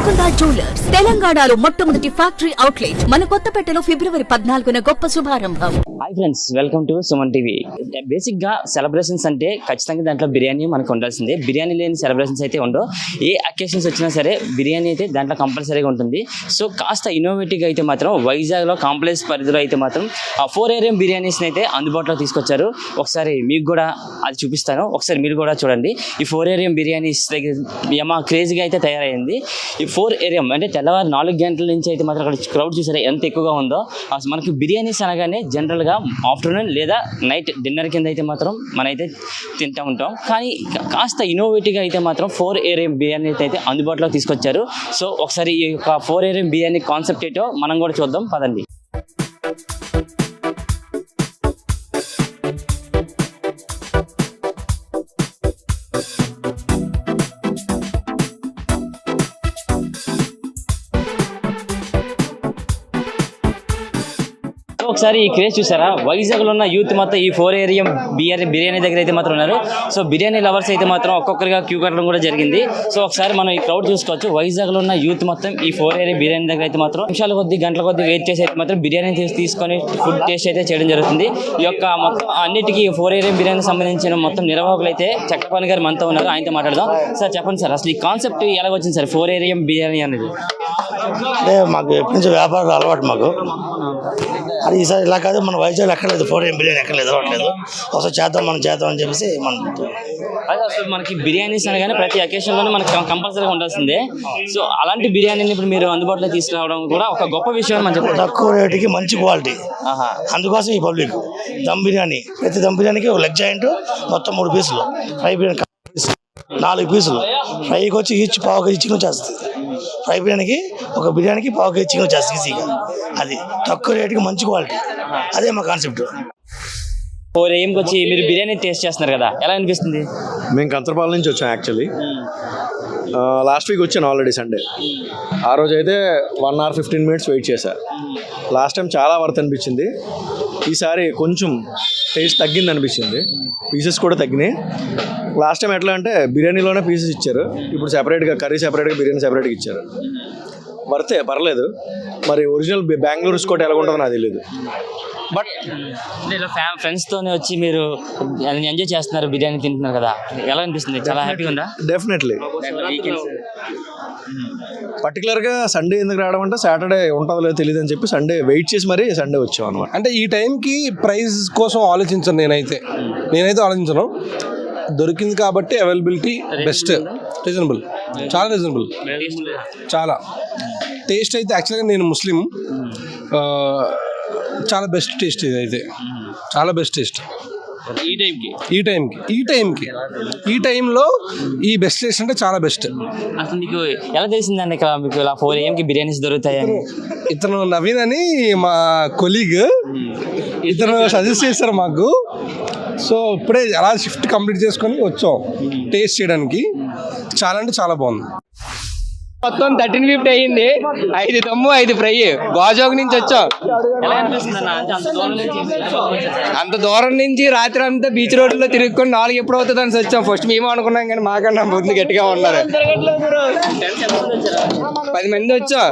Golconda jewellers తెలంగాణలో మొట్టమొదటి factory outlet మన కొత్తపేటలో ఫిబ్రవరి 14న గొప్ప శుభారంభం. Hi friends, welcome to Suman TV. Basic గా సెలబ్రేషన్స్ అంటే ఖచ్చితంగా దాంట్లో బిర్యానీ మనకు ఉండాల్సిందే. బిర్యానీ లేని సెలబ్రేషన్స్ అయితే ఉండవు. ఏ అకేషన్స్ వచ్చినా సరే బిర్యానీ అయితే దాంట్లో కంపల్సరీగా ఉంటుంది. సో కాస్త ఇన్నోవేటివ్గా అయితే మాత్రం వైజాగ్లో కాంప్లెక్స్ పరిధిలో అయితే మాత్రం ఆ 4 AM బిర్యానీస్ని అయితే అందుబాటులో తీసుకొచ్చారు. ఒకసారి మీకు కూడా అది చూపిస్తాను, ఒకసారి మీరు కూడా చూడండి. ఈ 4 AM బిర్యానీస్ దగ్గర క్రేజీగా అయితే తయారైంది. ఈ 4 AM అంటే తెల్లవారు 4 గంటల నుంచి అయితే మాత్రం అక్కడ క్రౌడ్ చూసారా ఎంత ఎక్కువగా ఉందో. మనకి బిర్యానీస్ అనగానే జనరల్గా ఆఫ్టర్నూన్ లేదా నైట్ డిన్నర్ కింద అయితే మాత్రం మనమైతే తింటూ ఉంటాం. కానీ కాస్త ఇన్నోవేటివ్గా అయితే మాత్రం 4 AM బిర్యానీ అయితే అందుబాటులో తీసుకొచ్చారు. సో ఒకసారి ఈ యొక్క 4 AM బిర్యానీ కాన్సెప్ట్ ఏంటో మనం కూడా చూద్దాం, పదండి. ఒకసారి ఈ క్రేజ్ చూసారా, వైజాగ్లో ఉన్న యూత్ మొత్తం ఈ 4 AM బిర్యానీ దగ్గర అయితే మాత్రం ఉన్నారు. సో బిర్యానీ లవర్స్ అయితే మాత్రం ఒక్కొక్కరిగా క్యూ కట్టడం కూడా జరిగింది. సో ఒకసారి మనం ఈ క్రౌడ్ చూసుకోవచ్చు. వైజాగ్లో ఉన్న యూత్ మొత్తం ఈ 4 AM బిర్యానీ దగ్గర అయితే మాత్రం నిమిషాల కొద్ది గంటల కొద్ది వెయిట్ చేసి అయితే మాత్రం బిర్యానీ తీసుకొని ఫుడ్ టేస్ట్ అయితే చేయడం జరుగుతుంది. ఈ యొక్క మొత్తం అన్నిటికీ 4 AM బిర్యానీ సంబంధించిన మొత్తం నిర్వాహకులు అయితే చక్రపాణి గారు మనతో ఉన్నారు. ఆయనతో మాట్లాడదాం. సార్ చెప్పండి సార్, అసలు ఈ కాన్సెప్ట్ ఎలా వచ్చింది సార్ 4 AM బిర్యానీ అనేది? అంటే మాకు ఎప్పటి నుంచి వ్యాపారాలు అలవాటు మాకు. అది ఈసారి ఇలా కాదు, మన వైజాగ్ ఎక్కలేదు 4 AM బిర్యానీ ఎక్కలేదు, అలవాట్లేదు. ఒకసారి చేద్దాం అని చెప్పేసి మనం అసలు మనకి బిర్యానీస్ అనగానే ప్రతి అకేషన్లోనే మనకి కంపల్సరీగా ఉండాల్సిందే. సో అలాంటి బిర్యానీని ఇప్పుడు మీరు అందుబాటులో తీసుకురావడం కూడా ఒక గొప్ప విషయం అని చెప్పి. తక్కువ రేటుకి మంచి క్వాలిటీ, అందుకోసం ఈ పబ్లిక్ దమ్ బిర్యానీ, ప్రతి దమ్ బిర్యానీకి ఒక లెగ్ జాయింట్, మొత్తం 3 పీసులు, ఫ్రై బిర్యానీ 4 పీసులు, ఫ్రైకి వచ్చి ఈచ్ పావు కేజీ చికెన్ వచ్చేస్తుంది. ఫ్రై బిర్యానీకి ఒక బిర్యానీకి పావు కేజీ చికెన్ వచ్చేస్తుంది ఈజీగా. అది తక్కువ రేటుకి మంచి క్వాలిటీ, అదే మా కాన్సెప్ట్. 4 AMకి వచ్చి మీరు బిర్యానీ టేస్ట్ చేస్తున్నారు కదా, ఎలా అనిపిస్తుంది? మేము కంచరపాలెం నుంచి వచ్చాం యాక్చువల్లీ. లాస్ట్ వీక్ వచ్చాను ఆల్రెడీ సండే. ఆ రోజు అయితే 1 hour 15 minutes వెయిట్ చేశా. లాస్ట్ టైం చాలా వర్త్ అనిపించింది. ఈసారి కొంచెం టేస్ట్ తగ్గింది అనిపించింది, పీసెస్ కూడా తగ్గినాయి. లాస్ట్ టైం ఎట్లా అంటే బిర్యానీలోనే పీసెస్ ఇచ్చారు, ఇప్పుడు సెపరేట్గా కర్రీ సెపరేట్గా బిర్యానీ సెపరేట్గా ఇచ్చారు. వర్తే, పర్లేదు. మరి ఒరిజినల్ బెంగళూరు స్కోట్ ఎలా ఉంటుందో నాకు తెలియదు. బట్ ఇలా ఫ్రెండ్స్తోనే వచ్చి మీరు ఎంజాయ్ చేస్తున్నారు, బిర్యానీ తింటున్నారు కదా, ఎలా అనిపిస్తుంది? చాలా హ్యాపీగా ఉందా? డెఫినెట్లీ. పర్టికులర్గా సండే ఎందుకు రావడం అంటే సాటర్డే ఉంటుందో లేదో తెలియదు అని చెప్పి సండే వెయిట్ చేసి మరీ సండే వచ్చాం అనమాట. అంటే ఈ టైంకి ప్రైస్ కోసం ఆలోచించను నేనైతే ఆలోచించను. దొరికింది కాబట్టి అవైలబిలిటీ బెస్ట్, రీజనబుల్, చాలా రీజనబుల్, చాలా టేస్ట్ అయితే. యాక్చువల్గా నేను ముస్లిం, చాలా బెస్ట్ టేస్ట్ ఇది అయితే, చాలా బెస్ట్ టేస్ట్. ఈ టైంలో ఈ బెస్ట్ టేస్ట్ అంటే చాలా బెస్ట్. అసలు మీకు ఎలా తెలిసిందండి ఇక్కడ మీకు ఇలా 4 AMకి బిర్యానీస్ దొరుకుతాయని? ఇతను నవీన్ అని మా కొలీగ్, ఇతను సజెస్ట్ చేశారు మాకు. సో ఇప్పుడే అలా షిఫ్ట్ కంప్లీట్ చేసుకొని వచ్చాం టేస్ట్ చేయడానికి. చాలా అంటే చాలా బాగుంది. మొత్తం 1350 అయ్యింది. 5 దమ్ము 5 ఫ్రై. గోజోగ్ నుంచి వచ్చాం. అంత దూరం నుంచి రాత్రి అంతా బీచ్ రోడ్లో తిరుగుకొని 4 ఎప్పుడు అవుతుంది అని వచ్చాం. ఫస్ట్ మేము అనుకున్నాం, కానీ మాకన్నా ముందు గట్టిగా ఉన్నారు. 10 మంది వచ్చాం.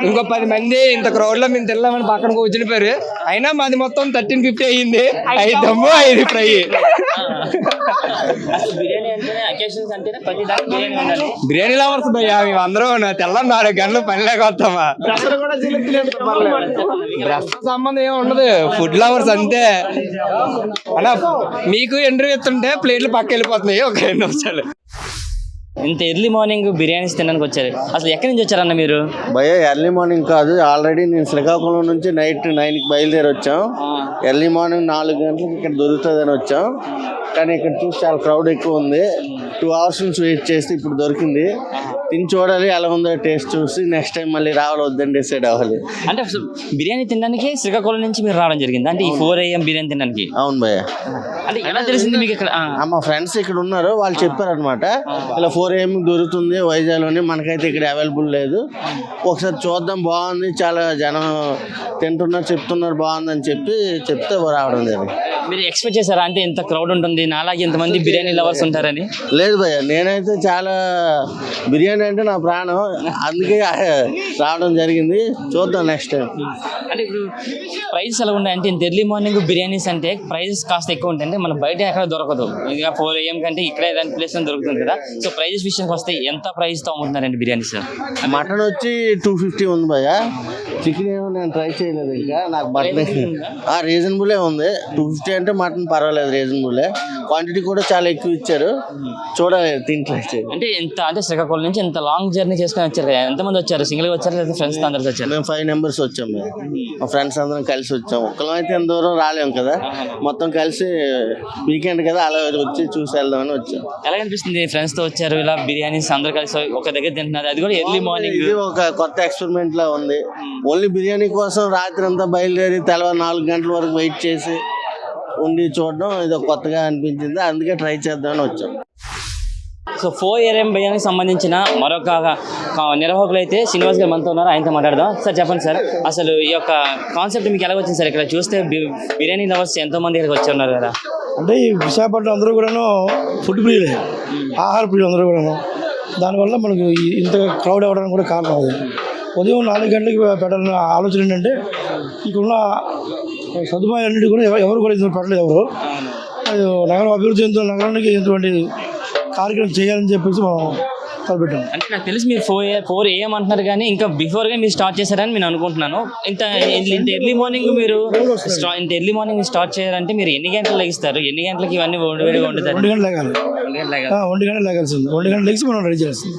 ఇంకో 10 మంది ఇంత క్రౌడ్ లో మేము తినలేమని పక్కన కూర్చుని పోయారు. అయినా మాది మొత్తం 1350 అయ్యింది. 5 దమ్ము 5 ఫ్రై. బిర్యానీ లవర్స్ భయ్యా మేము అందరూ. తెల్లం 4 గంటలు పని లేక వస్తామా. సంబంధం ఏమి ఉండదు, ఫుడ్ లవర్స్ అంతే అన్నా. మీకు ఇంటర్వ్యూ ఇస్తుంటే ప్లేట్లు పక్క వెళ్ళిపోతున్నాయి ఒక 2 నిమిషాలు. ఇంత ఎర్లీ మార్నింగ్ బిర్యానీస్ తినడానికి వచ్చారు, అసలు ఎక్కడి నుంచి వచ్చారన్న మీరు? భయ్య ఎర్లీ మార్నింగ్ కాదు, ఆల్రెడీ నేను శ్రీకాకుళం నుంచి నైట్ 9కి బయలుదేరి వచ్చాం. ఎర్లీ మార్నింగ్ 4 గంటలకు ఇక్కడ దొరుకుతుందని వచ్చాం. కానీ ఇక్కడ చూసి చాలా క్రౌడ్ ఎక్కువ ఉంది. 2 hours నుంచి వెయిట్ చేస్తే ఇప్పుడు దొరికింది. తిని చూడాలి ఎలా ఉందో, టేస్ట్ చూసి నెక్స్ట్ టైం మళ్ళీ రావాలి వద్దని డిసైడ్ అవ్వాలి. అంటే బిర్యానీ తినడానికి శ్రీకాకుళం నుంచి మీరు రావడం జరిగింది అంటే ఈ 4 AM బిర్యానీ తినడానికి? అవును భయ్య. అంటే ఎలా తెలిసింది మీకు ఇక్కడ? మా ఫ్రెండ్స్ ఇక్కడ ఉన్నారు, వాళ్ళు చెప్పారనమాట ఇలా 4 AM దొరుకుతుంది వైజాగ్లోనే, మనకైతే ఇక్కడ అవైలబుల్ లేదు, ఒకసారి చూద్దాం, బాగుంది, చాలా జనం తింటున్నారు, చెప్తున్నారు బాగుందని చెప్తే రావడం జరిగింది. మీరు ఎక్స్పెక్ట్ చేశారా అంటే ఇంత క్రౌడ్ ఉంటుంది, నాలాగే ఇంతమంది బిర్యానీ లవర్స్ ఉంటారని? లేదు భయ్య, నేనైతే చాలా బిర్యానీ బిర్యానీ అంటే నా ప్రాణం, అందుకే రావడం జరిగింది. చూద్దాం నెక్స్ట్ టైం. అంటే ఇప్పుడు ప్రైజెస్ ఎలా ఉన్నాయి అంటే ఇంత ఎర్లీ మార్నింగ్ బిర్యానీస్ అంటే ప్రైజెస్ కాస్త ఎక్కువ ఉంటాయి. అంటే మన బయట ఎక్కడ దొరకదు. ఇంకా 4 AM కంటే ఇక్కడే దాని ప్లేస్ దొరుకుతుంది కదా. సో ప్రైజెస్ విషయానికి వస్తే ఎంత ప్రైస్తో అమ్ముతున్నారండి బిర్యానీస్? మటన్ వచ్చి 250 ఉంది భయ్య. చికెన్ ఏమో నేను ట్రై చేయలేదు ఇంకా. నాకు మటన్ రీజనబులే ఉంది. 250 అంటే మటన్ పర్వాలేదు, రీజనబులే. క్వాంటిటీ కూడా చాలా ఎక్కువ ఇచ్చారు. చూడాలి, తిని ట్రై చేయాలి. అంటే ఎంత అంటే శ్రీకాకుళం నుంచి ఎంత లాంగ్ జర్నీ చేసుకొని వచ్చారు కదా, ఎంతమంది వచ్చారు? సింగిల్గా వచ్చారు లేదా ఫ్రెండ్స్ అందరితో వచ్చారు? మేము 5 members వచ్చాం. మేము మా ఫ్రెండ్స్ అందరం కలిసి వచ్చాం. ఒక్కలం అయితే ఎంత దూరం రాలేము కదా, మొత్తం కలిసి వీకెండ్ కదా అలా వచ్చి చూసి వెళ్దామని వచ్చాం. ఎలా అనిపిస్తుంది ఫ్రెండ్స్ తో వచ్చారు ఇలా బిర్యానీస్ అందరు కలిసి ఒక దగ్గర తింటున్నారు, అది కూడా ఎర్లీ మార్నింగ్? ఇది ఒక కొత్త ఎక్స్పెరిమెంట్ లా ఉంది. ఓన్లీ బిర్యానీ కోసం రాత్రి అంతా బయలుదేరి తెల్లవారు 4 గంటల వరకు వెయిట్ చేసి ఉండి చూడడం ఇది కొత్తగా అనిపించింది. అందుకే ట్రై చేద్దామని వచ్చాం. సో 4 AM బిర్యానీకి సంబంధించిన మరొక నిర్వాహకులు అయితే శ్రీనివాస్ గారు మనతో ఉన్నారు, ఆయనతో మాట్లాడదాం. సార్ చెప్పండి సార్, అసలు ఈ యొక్క కాన్సెప్ట్ మీకు ఎలా వచ్చింది సార్? ఇక్కడ చూస్తే బిర్యానీ లవర్స్ ఎంతో మంది ఇక్కడికి వచ్చి ఉన్నారు కదా. అంటే ఈ విశాఖపట్నం అందరూ కూడాను ఫుడ్ ప్రియులే, ఆహార ప్రియులు అందరూ కూడాను. దానివల్ల మనకు ఇంత క్రౌడ్ అవ్వడానికి కూడా కారణం అది. ఉదయం 4 గంటలకి పెట్టాలన్న ఆలోచన ఏంటంటే ఇక్కడున్న సదుపాయాలన్నిటి కూడా ఎవరు కూడా ఇంత పెట్టలేదు. ఎవరు నగరం అభివృద్ధి చెందుతున్న నగరానికి ఎటువంటి కార్యక్రమం చేయాలని చెప్పేసి మనం తలపెట్టాం. అంటే నాకు తెలిసి మీరు 4 AM అంటున్నారు కానీ ఇంకా బిఫోర్గా మీరు స్టార్ట్ చేశారని నేను అనుకుంటున్నాను. ఇంత ఎర్లీ మార్నింగ్ మీరు ఇంత ఎర్లీ మార్నింగ్ స్టార్ట్ చేయాలంటే మీరు ఎన్ని గంటలు లెగిస్తారు? ఎన్ని గంటలకి ఇవన్నీ వండుతారు? 2 గంటలు లేగాలి. 2 గంటలు లేగాల్సింది. 2 గంటలు లెగిసి మనం రెడీ చేస్తుంది.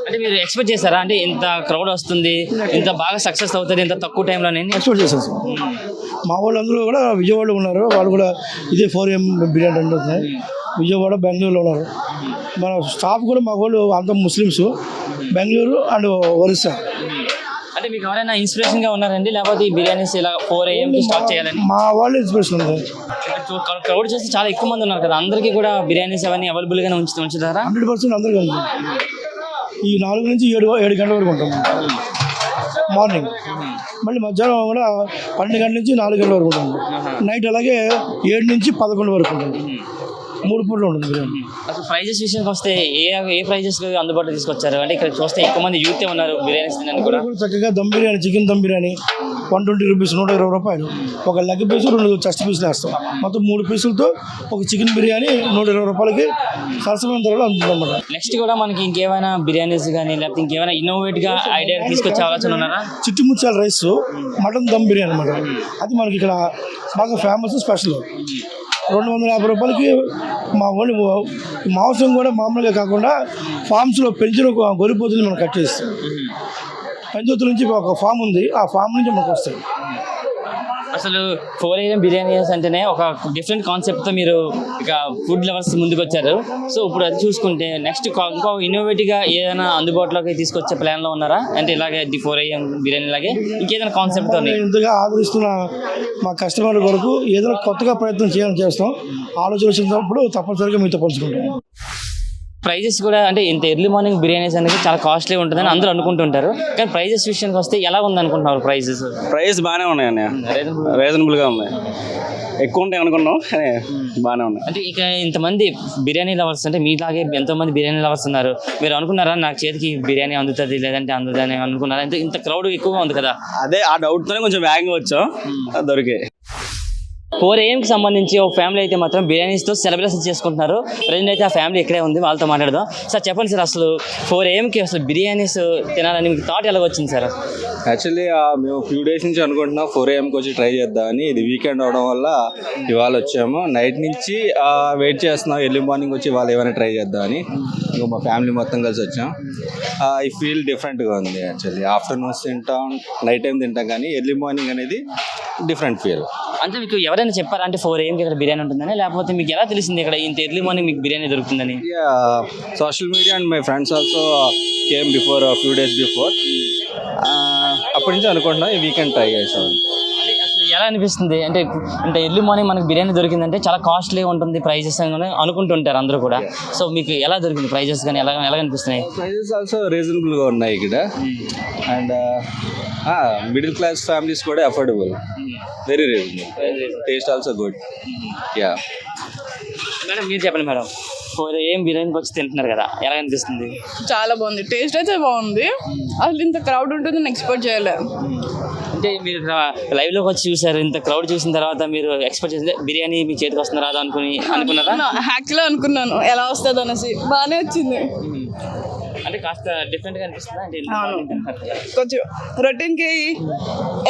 అంటే మీరు ఎక్స్పెక్ట్ చేశారా అంటే ఇంత క్రౌడ్ వస్తుంది, ఇంత బాగా సక్సెస్ అవుతుంది ఇంత తక్కువ టైంలోనే? ఎక్స్పెక్ట్ చేశాను సార్. మా వాళ్ళు అందరూ కూడా విజయవాడలో ఉన్నారు. వాళ్ళు కూడా ఇదే 4 AM బిర్యానీ అంటున్నారు. విజయవాడ, బెంగళూరులో ఉన్నారు. మన స్టాఫ్ కూడా మా వాళ్ళు అంత ముస్లిమ్స్, బెంగళూరు అండ్ ఒరిస్సా. అంటే మీకు ఎవరైనా ఇన్స్పిరేషన్ గా ఉన్నారండి, లేకపోతే ఈ బిర్యానీస్ ఇలా 4 AM స్టార్ట్ చేయాలని? మా వాళ్ళు ఇన్స్పిరేషన్ ఉంది. క్రౌడ్ చేస్తే చాలా ఎక్కువ మంది ఉన్నారు కదా, అందరికీ కూడా బిర్యానీస్ అవన్నీ అవైలబుల్ గానే ఉంచుతారా? 100% అందరికీ ఉంది. ఈ 4 నుంచి 7 గంటల వరకు ఉంటాం మార్నింగ్. మళ్ళీ మధ్యాహ్నం కూడా 12 గంటల నుంచి 4 గంటల వరకు ఉంటుంది. నైట్ అలాగే 7 నుంచి 11 వరకు ఉంటుంది. 3 పూటలు ఉంటుంది బిర్యానీ. అసలు ప్రైజెస్ విషయానికి వస్తే ఏ ప్రైజెస్ అందుబాటులో తీసుకొచ్చారు? అంటే ఇక్కడ చూస్తే ఎక్కువ మంది యూత్ ఉన్నారు బిర్యానీస్ తినడానికి కూడా. చక్కగా దమ్ బిర్యానీ, చికెన్ దమ్ బిర్యానీ 120 రూపీస్, 120 రూపాయలు. ఒక లెగ్ పీసు, 2 చెస్ట్ పీసులు వేస్తాం. మొత్తం 3 పీసులతో ఒక చికెన్ బిర్యానీ 120 రూపాయలకి సరసమైన ధరలో అందుతుందన్నమాట. నెక్స్ట్ కూడా మనకి ఇంకేమైనా బిర్యానీస్ కానీ లేకపోతే ఇంకేమైనా ఇన్నోవేట్ గా ఐడియా తీసుకొచ్చే ఆలోచన ఉన్నారా? చిట్టుముచ్చాల రైస్, మటన్ దమ్ బిర్యానీ అన్నమాట. అది మనకి ఇక్కడ బాగా ఫేమస్, స్పెషల్. 250 రూపాయలకి మా వాళ్ళు మాంసం కూడా మామూలుగా కాకుండా ఫామ్స్లో పెంచిన గొర్రెపోతులు మనం కట్ చేస్తాం. పంచవతుల నుంచి ఒక ఫామ్ ఉంది, ఆ ఫామ్ నుంచి మనకు వస్తాయి. అసలు 4 AM బిర్యానీస్ అంటేనే ఒక డిఫరెంట్ కాన్సెప్ట్తో మీరు ఇక ఫుడ్ లవర్స్ ముందుకు వచ్చారు. సో ఇప్పుడు అది చూసుకుంటే నెక్స్ట్ ఇంకో ఇన్నోవేటివ్గా ఏదైనా అందుబాటులోకి తీసుకొచ్చే ప్లాన్లో ఉన్నారా? అంటే ఇలాగే 4 AM బిర్యానీ లాగే ఇంకేదైనా కాన్సెప్ట్తో ఇంతగా ఆదరిస్తున్న మా కస్టమర్ల కొరకు ఏదైనా కొత్తగా ప్రయత్నం చేయాలని చేస్తాం. ఆలోచన వచ్చినప్పుడు తప్పనిసరిగా మీతో పంచుకుంటాం. ప్రైజెస్ కూడా అంటే ఇంత ఎర్లీ మార్నింగ్ బిర్యానీస్ అనేది చాలా కాస్ట్లీ ఉంటుందని అందరూ అనుకుంటుంటారు, కానీ ప్రైజెస్ విషయానికి వస్తే ఎలా ఉంది అనుకుంటున్నారు? ప్రైస్ బాగానే ఉన్నాయి అన్న, రీజనబుల్గా ఉన్నాయి. ఎక్కువ ఉంటాయి అనుకున్నాం కానీ బాగానే ఉన్నాయి. అంటే ఇక ఇంతమంది బిర్యానీ లవర్స్ అంటే మీలాగే ఎంతోమంది బిర్యానీ లవర్స్ ఉన్నారు. మీరు అనుకున్నారా నాకు చేతికి బిర్యానీ అందుతుంది లేదంటే అందుదని అనుకున్నారా? ఇంత క్రౌడ్ ఎక్కువగా ఉంది కదా, అదే ఆ డౌట్తోనే కొంచెం వేగంగా వచ్చాం, దొరికే. 4 AMకి సంబంధించి ఒక ఫ్యామిలీ అయితే మాత్రం బిర్యానీస్తో సెలబ్రేషన్ చేసుకుంటున్నారు. ప్రజెంట్ అయితే ఆ ఫ్యామిలీ ఇక్కడే ఉంది, వాళ్ళతో మాట్లాడదాం. సార్ చెప్పండి సార్, అసలు 4 AMకి అసలు బిర్యానీస్ తినాలని మీకు థాట్ ఎలా వచ్చింది సార్? యాక్చువల్లీ మేము ఫ్యూ డేస్ నుంచి అనుకుంటున్నాం 4 AMకి వచ్చి ట్రై చేద్దామని. ఇది వీకెండ్ అవడం వల్ల ఇవాళ వచ్చాము. నైట్ నుంచి వెయిట్ చేస్తున్నాం ఎర్లీ మార్నింగ్ వచ్చి ఇవాళ ఏమైనా ట్రై చేద్దామని. ఇంకా మా ఫ్యామిలీ మొత్తం కలిసి వచ్చాం. ఈ ఫీల్ డిఫరెంట్గా ఉంది. యాక్చువల్లీ ఆఫ్టర్నూన్స్ తింటాం, నైట్ టైం తింటాం, కానీ ఎర్లీ మార్నింగ్ అనేది డిఫరెంట్ ఫీల్. అంటే మీకు ఎవరైనా చెప్పారా అంటే 4 AMకి ఇక్కడ బిర్యానీ ఉంటుందని, లేకపోతే మీకు ఎలా తెలిసింది ఇక్కడ ఇంత ఎర్లీ మార్నింగ్ మీకు బిర్యానీ దొరుకుతుందని? Social media and my friends also came before few days before. అప్పటి నుంచి అనుకుంటున్నాం ఈ వీకెండ్ ట్రై చేసాం. అంటే అసలు ఎలా అనిపిస్తుంది అంటే ఎర్లీ మార్నింగ్ మనకు బిర్యానీ దొరికిందంటే చాలా కాస్ట్లీ ఉంటుంది ప్రైజెస్ అని అనుకుంటుంటారు అందరూ కూడా. సో మీకు ఎలా దొరికింది ప్రైజెస్ కానీ ఎలా అనిపిస్తున్నాయి? ప్రైజెస్ ఆల్సో రీజనబుల్గా ఉన్నాయి ఇక్కడ. అండ్ మిడిల్ క్లాస్ ఫ్యామిలీస్ కూడా affordable, very reasonable. Taste also good. Yeah madam మీరు చెప్పండి మేడం. ఏం బిర్యానీకి వచ్చి తింటున్నారు కదా, ఎలా అనిపిస్తుంది? చాలా బాగుంది, టేస్ట్ అయితే బాగుంది. అసలు ఇంత క్రౌడ్ ఉంటుందని ఎక్స్పెక్ట్ చేయలే. అంటే మీరు లైవ్ లోకి వచ్చి చూసారు, ఇంత క్రౌడ్ చూసిన తర్వాత మీరు ఎక్స్పెక్ట్ చేస్తే బిర్యానీ మీ చేతికి వస్తుందా రాదా అనుకున్నారా? హ్యాక్లో అనుకున్నాను ఎలా వస్తుంది అనేసి, బాగానే వచ్చింది. అంటే కాస్త డిఫరెంట్ గా అనిపిస్తుందా? అంటే కొంచెం రొటీన్కి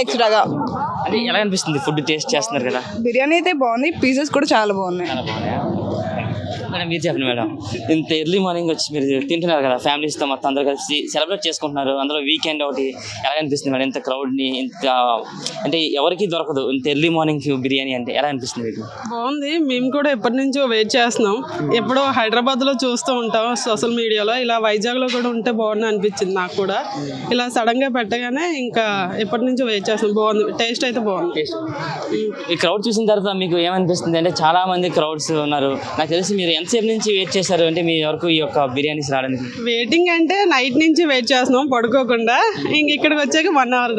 ఎక్స్ట్రాగా. అంటే ఎలా అనిపిస్తుంది ఫుడ్ టేస్ట్ చేస్తున్నారు కదా? బిర్యానీ అయితే బాగుంది, పీసెస్ కూడా చాలా బాగున్నాయి. మేడం మీరు చెప్పండి మేడం, ఇంత ఎర్లీ మార్నింగ్ వచ్చి మీరు తింటున్నారు కదా ఫ్యామిలీస్తో మొత్తం అందరూ కలిసి సెలబ్రేట్ చేసుకుంటున్నారు, అందులో వీకెండ్ ఒకటి, ఎలా అనిపిస్తుంది మేడం ఇంత క్రౌడ్ని? ఇంత అంటే ఎవరికి దొరకదు ఇంత ఎర్లీ మార్నింగ్ బిర్యానీ అంటే, ఎలా అనిపిస్తుంది మీకు? బాగుంది, మేము కూడా ఎప్పటి నుంచో వెయిట్ చేస్తున్నాం. ఎప్పుడో హైదరాబాద్లో చూస్తూ ఉంటాం సోషల్ మీడియాలో, ఇలా వైజాగ్లో కూడా ఉంటే బాగుంది అనిపించింది నాకు కూడా. ఇలా సడన్గా పెట్టగానే ఇంకా ఎప్పటి నుంచో వెయిట్ చేస్తున్నాం. బాగుంది, టేస్ట్ అయితే బాగుంది. ఈ క్రౌడ్ చూసిన తర్వాత మీకు ఏమనిపిస్తుంది? అంటే చాలా మంది క్రౌడ్స్ ఉన్నారు, నాకు తెలిసి మీరు ఎంతసేపు నుంచి వెయిట్ చేశారు అంటే మీ వరకు ఈ యొక్క బిర్యానీస్ రావడానికి? వెయిటింగ్ అంటే నైట్ నుంచి వెయిట్ చేస్తున్నాం పడుకోకుండా, ఇంక ఇక్కడికి వచ్చాక 1 hour